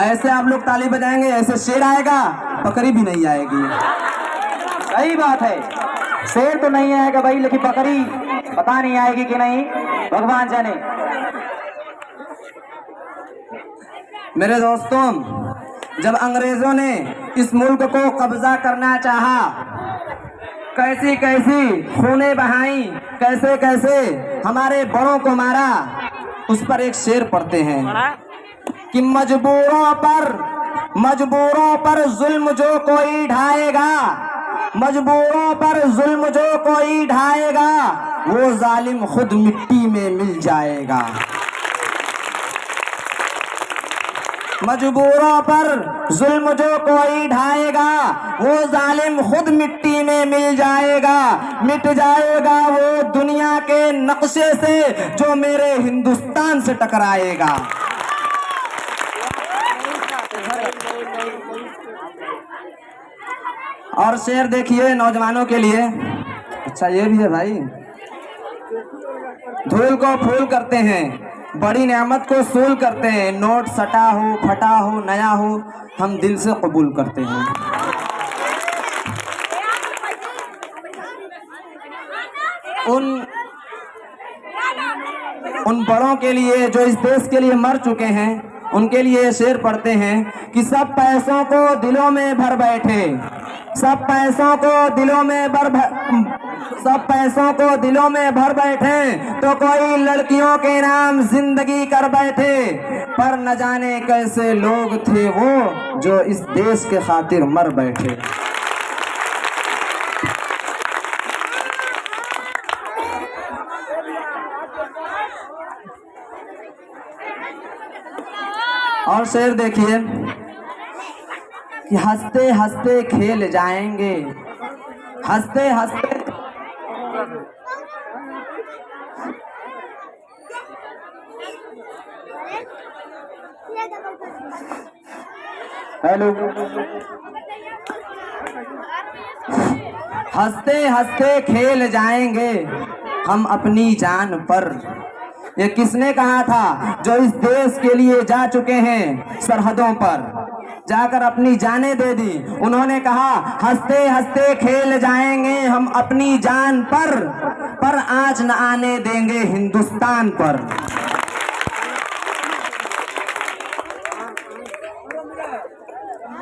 ऐसे आप लोग ताली बजाएंगे, ऐसे शेर आएगा, बकरी भी नहीं आएगी। सही बात है, शेर तो नहीं आएगा भाई, लेकिन बकरी पता नहीं आएगी कि नहीं, भगवान जाने। मेरे दोस्तों, जब अंग्रेजों ने इस मुल्क को कब्जा करना चाहा, कैसी कैसी खूनें बहाई, कैसे कैसे हमारे बड़ों को मारा, उस पर एक शेर पढ़ते हैं कि मजबूरों पर जुल्म जो कोई ढाएगा, मजबूरों पर जुल्म जो कोई ढाएगा, वो जालिम खुद मिट्टी में मिल जाएगा। मजबूरों पर जुल्म जो कोई ढाएगा, वो जालिम खुद मिट्टी में मिल जाएगा। मिट जाएगा वो दुनिया के नक्शे से जो मेरे हिंदुस्तान से टकराएगा। और शेर देखिए नौजवानों के लिए, अच्छा ये भी है भाई। धूल को फूल करते हैं, बड़ी नेमत को सूल करते हैं, नोट सटा हो फटा हो नया हो, हम दिल से कबूल करते हैं। उन बड़ों के लिए जो इस देश के लिए मर चुके हैं, उनके लिए शेर पढ़ते हैं कि सब पैसों को दिलों में भर बैठे, सब पैसों को दिलों में भर बैठे, तो कोई लड़कियों के नाम जिंदगी कर बैठे, पर न जाने कैसे लोग थे वो जो इस देश के खातिर मर बैठे। और शेर देखिए कि हंसते हंसते खेल जाएंगे, हंसते हंसते हेलो, हंसते हंसते खेल जाएंगे हम अपनी जान पर। ये किसने कहा था? जो इस देश के लिए जा चुके हैं, सरहदों पर जाकर अपनी जानें दे दी। उन्होंने कहा हंसते हंसते खेल जाएंगे हम अपनी जान पर आँच न आने देंगे हिंदुस्तान पर।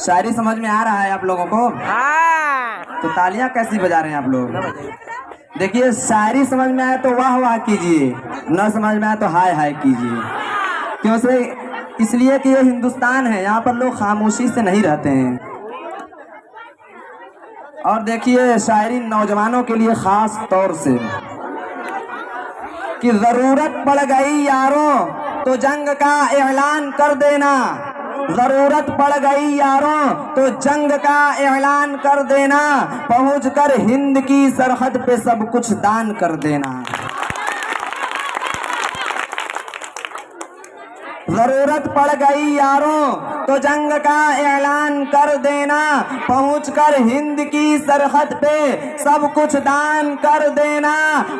शायरी समझ में आ रहा है आप लोगों को? तो तालियां कैसी बजा रहे हैं आप लोग? देखिए, शायरी समझ में आए तो वाह वाह कीजिए, न समझ में आए तो हाय हाय कीजिए। क्यों से? इसलिए कि ये हिंदुस्तान है, यहाँ पर लोग खामोशी से नहीं रहते हैं। और देखिए शायरी नौजवानों के लिए खास तौर से कि जरूरत पड़ गई यारों तो जंग का ऐलान कर देना, जरूरत पड़ गई यारों तो जंग का ऐलान कर देना, पहुंचकर हिंद की सरहद पे सब कुछ दान कर देना। जरूरत पड़ गई यारों तो जंग का ऐलान कर देना, पहुंचकर हिंद की सरहद पे सब कुछ दान कर देना।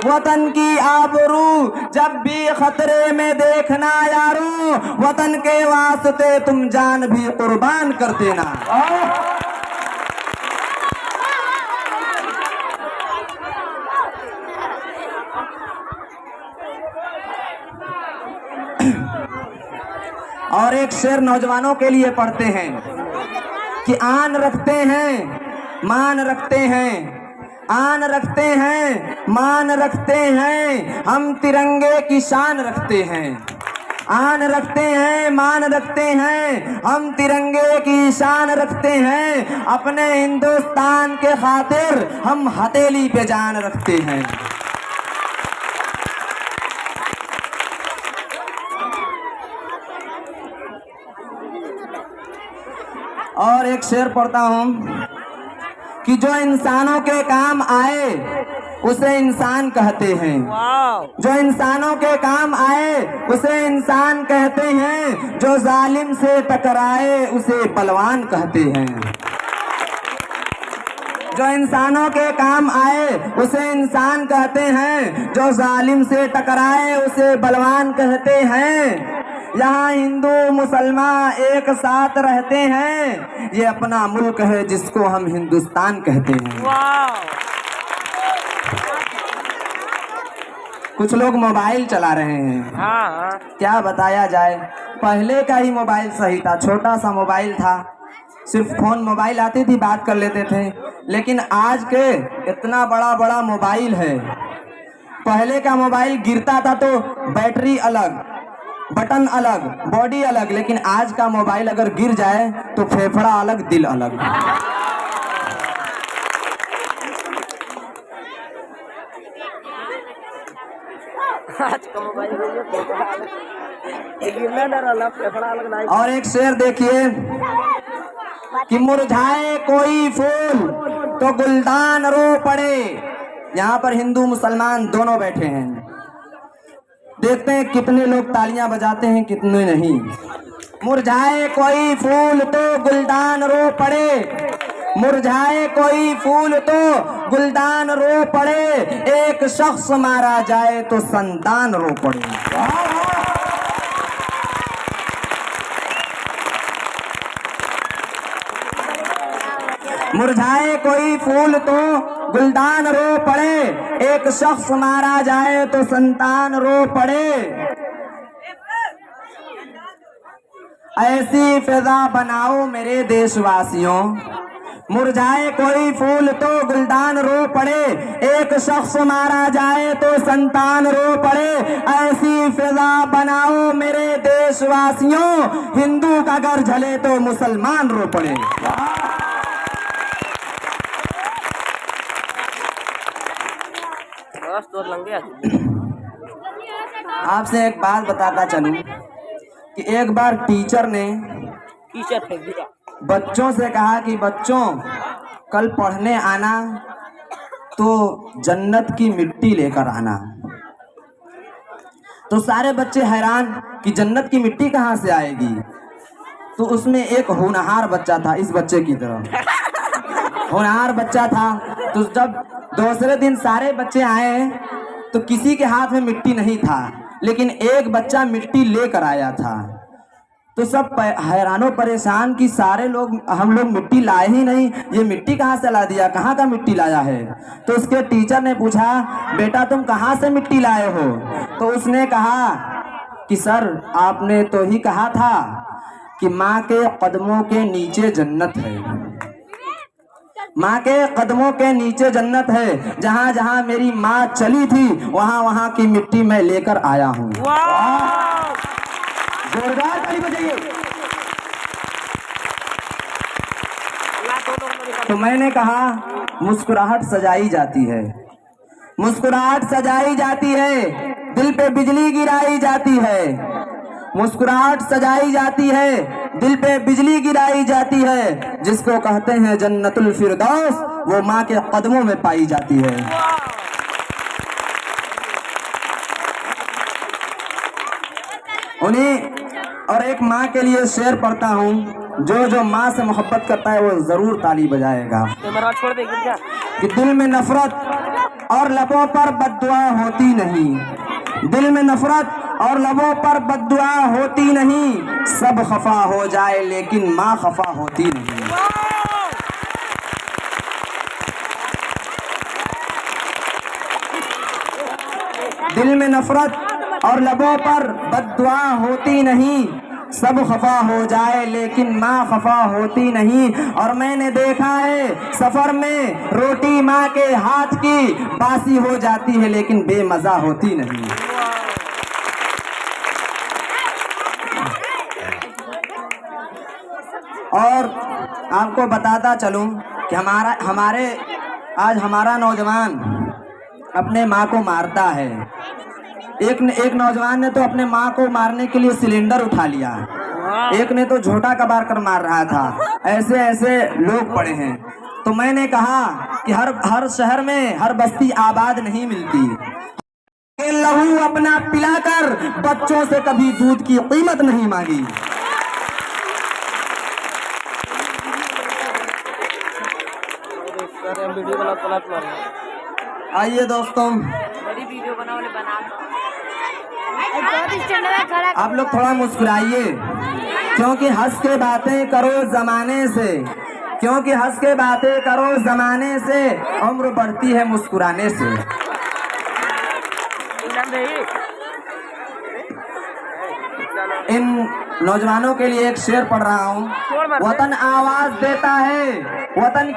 वतन की आबरू जब भी खतरे में देखना यारों, वतन के वास्ते तुम जान भी कुर्बान कर देना। और एक शेर नौजवानों के लिए पढ़ते हैं कि आन रखते हैं मान रखते हैं, आन रखते हैं मान रखते हैं, हम तिरंगे की शान रखते हैं। आन रखते हैं मान रखते हैं, हम तिरंगे की शान रखते हैं, अपने हिंदुस्तान के खातिर हम हथेली पे जान रखते हैं। और एक शेर पढ़ता हूँ कि जो इंसानों के काम आए उसे इंसान कहते हैं, जो इंसानों के काम आए उसे इंसान कहते हैं, जो जालिम से टकराए उसे बलवान कहते हैं। जो इंसानों के काम आए उसे इंसान कहते हैं, जो जालिम से टकराए उसे बलवान कहते हैं। यहाँ हिंदू मुसलमान एक साथ रहते हैं, ये अपना मुल्क है जिसको हम हिंदुस्तान कहते हैं। कुछ लोग मोबाइल चला रहे हैं, क्या बताया जाए। पहले का ही मोबाइल सही था, छोटा सा मोबाइल था, सिर्फ फोन मोबाइल आती थी, बात कर लेते थे। लेकिन आज के इतना बड़ा बड़ा मोबाइल है। पहले का मोबाइल गिरता था तो बैटरी अलग, बटन अलग, बॉडी अलग, लेकिन आज का मोबाइल अगर गिर जाए तो फेफड़ा अलग, दिल अलग। और एक शेर देखिए कि मुरझाए कोई फूल तो गुलदान रो पड़े। यहाँ पर हिंदू मुसलमान दोनों बैठे हैं, देखते हैं कितने लोग तालियां बजाते हैं, कितने नहीं। मुरझाए कोई फूल तो गुलदान रो पड़े, मुरझाए कोई फूल तो गुलदान रो पड़े, एक शख्स मारा जाए तो संतान रो पड़े। मुरझाए कोई फूल तो गुलदान रो पड़े, एक शख्स मारा जाए तो संतान रो पड़े। ऐसी फिजा बनाओ मेरे देशवासियों, मुरझाए कोई फूल तो गुलदान रो पड़े, एक शख्स मारा जाए तो संतान रो पड़े। ऐसी फिजा बनाओ मेरे देशवासियों, हिंदू का घर जले तो मुसलमान रो पड़े। आपसे एक बात बताता चलूं कि एक बार टीचर ने बच्चों से कहा कि बच्चों कल पढ़ने आना तो जन्नत की मिट्टी लेकर आना। तो सारे बच्चे हैरान कि जन्नत की मिट्टी कहाँ से आएगी। तो उसमें एक होनहार बच्चा था, इस बच्चे की तरह होनहार बच्चा था। तो जब दूसरे दिन सारे बच्चे आए तो किसी के हाथ में मिट्टी नहीं था, लेकिन एक बच्चा मिट्टी लेकर आया था। तो सब हैरानों परेशान कि सारे लोग, हम लोग मिट्टी लाए ही नहीं, ये मिट्टी कहाँ से ला दिया, कहाँ का मिट्टी लाया है। तो उसके टीचर ने पूछा, बेटा तुम कहाँ से मिट्टी लाए हो। तो उसने कहा कि सर आपने तो ही कहा था कि माँ के कदमों के नीचे जन्नत है, माँ के कदमों के नीचे जन्नत है, जहाँ जहाँ मेरी माँ चली थी वहाँ वहाँ की मिट्टी मैं लेकर आया हूँ। जोरदार ताली बजाइए। तो मैंने कहा मुस्कुराहट सजाई जाती है, मुस्कुराहट सजाई जाती है, दिल पे बिजली गिराई जाती है। मुस्कुराहट सजाई जाती है, दिल पे बिजली गिराई जाती है। जिसको कहते हैं जन्नतुल फिरदौस, वो माँ के कदमों में पाई जाती है। उन्हीं और एक माँ के लिए शेर पढ़ता हूँ, जो जो माँ से मोहब्बत करता है वो जरूर ताली बजाएगा। कि दिल में नफरत और लबों पर बद्दुआ होती नहीं, दिल में नफरत और लबों पर बद्दुआ होती नहीं, सब खफा हो जाए लेकिन माँ खफा होती नहीं। दिल में नफरत और लबों पर बद्दुआ होती नहीं, सब खफा हो जाए लेकिन माँ खफा होती नहीं। और मैंने देखा है सफर में रोटी माँ के हाथ की बासी हो जाती है लेकिन बेमजा होती नहीं। और आपको बताता चलूं कि आज हमारा नौजवान अपने माँ को मारता है। एक नौजवान ने तो अपने माँ को मारने के लिए सिलेंडर उठा लिया, एक ने तो झोटा कबार कर मार रहा था। ऐसे ऐसे लोग पड़े हैं। तो मैंने कहा कि हर शहर में हर बस्ती आबाद नहीं मिलती। लहू अपना पिलाकर बच्चों से कभी दूध की कीमत नहीं मांगी। वीडियो बना आइए दोस्तों, आप लोग थोड़ा मुस्कुराइए, क्योंकि हंस के बातें करो जमाने से, क्योंकि हंस के बातें करो जमाने से, उम्र बढ़ती है मुस्कुराने से। इन नौजवानों के लिए एक शेर पढ़ रहा हूँ। वतन आवाज देता है, वतन